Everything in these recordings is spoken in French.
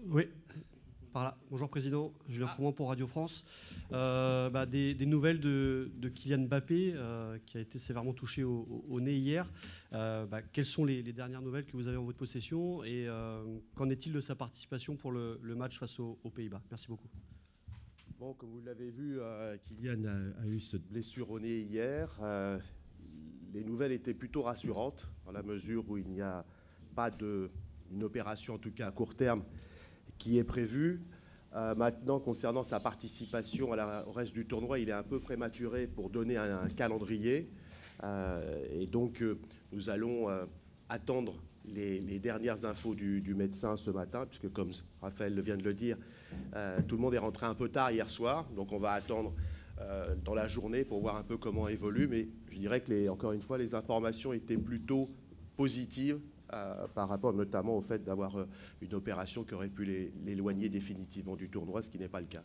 Oui, par là. Bonjour Président, Julien Froment pour Radio France. Des nouvelles de Kylian Mbappé, qui a été sévèrement touché au nez hier. Quelles sont les dernières nouvelles que vous avez en votre possession et qu'en est-il de sa participation pour le match face aux Pays-Bas? Merci beaucoup. Bon, comme vous l'avez vu, Kylian a eu cette blessure au nez hier. Les nouvelles étaient plutôt rassurantes, dans la mesure où il n'y a pas une opération, en tout cas à court terme, qui est prévue. Maintenant, concernant sa participation au reste du tournoi, il est un peu prématuré pour donner un calendrier. Et donc, nous allons attendre les dernières infos du médecin ce matin, puisque comme Raphaël vient de le dire, tout le monde est rentré un peu tard hier soir. Donc, on va attendre dans la journée pour voir un peu comment évolue. Mais je dirais que, encore une fois, les informations étaient plutôt positives par rapport notamment au fait d'avoir une opération qui aurait pu l'éloigner définitivement du tournoi, ce qui n'est pas le cas.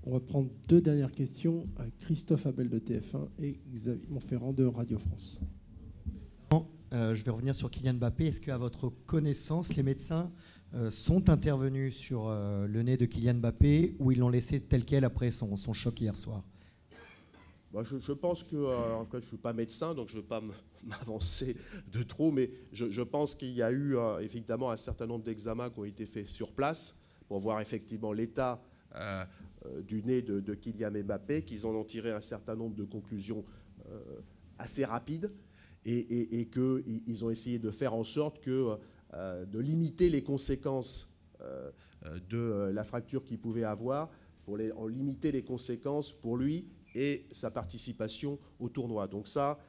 On va prendre deux dernières questions à Christophe Abel de TF1 et Xavier Montferrand de Radio France. Je vais revenir sur Kylian Mbappé. Est-ce qu'à votre connaissance, les médecins sont intervenus sur le nez de Kylian Mbappé ou ils l'ont laissé tel quel après son choc hier soir? Je pense que, en fait, je ne suis pas médecin, donc je ne vais pas m'avancer de trop, mais je pense qu'il y a eu effectivement un certain nombre d'examens qui ont été faits sur place pour voir effectivement l'état du nez de Kylian Mbappé, qu'ils en ont tiré un certain nombre de conclusions assez rapides et qu'ils ont essayé de faire en sorte de limiter les conséquences de la fracture qu'il pouvait avoir, en limiter les conséquences pour lui et sa participation au tournoi. Donc ça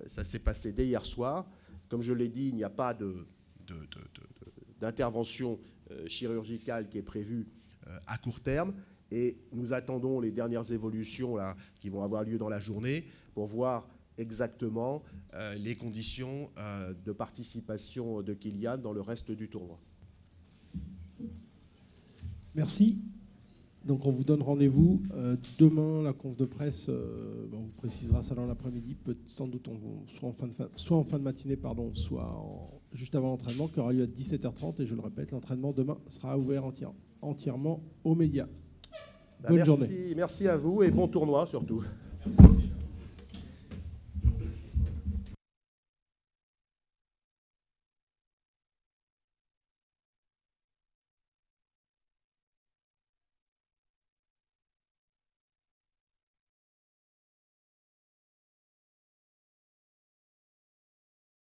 s'est passé dès hier soir. Comme je l'ai dit, il n'y a pas d'intervention chirurgicale qui est prévue à court terme. Et nous attendons les dernières évolutions là, qui vont avoir lieu dans la journée pour voir exactement les conditions de participation de Kylian dans le reste du tournoi. Merci. Donc on vous donne rendez-vous demain, la conf de presse, on vous précisera ça dans l'après-midi, sans doute soit en fin de matinée, soit juste avant l'entraînement qui aura lieu à 17h30. Et je le répète, l'entraînement demain sera ouvert entièrement aux médias. Bonne journée. Merci à vous et bon tournoi surtout.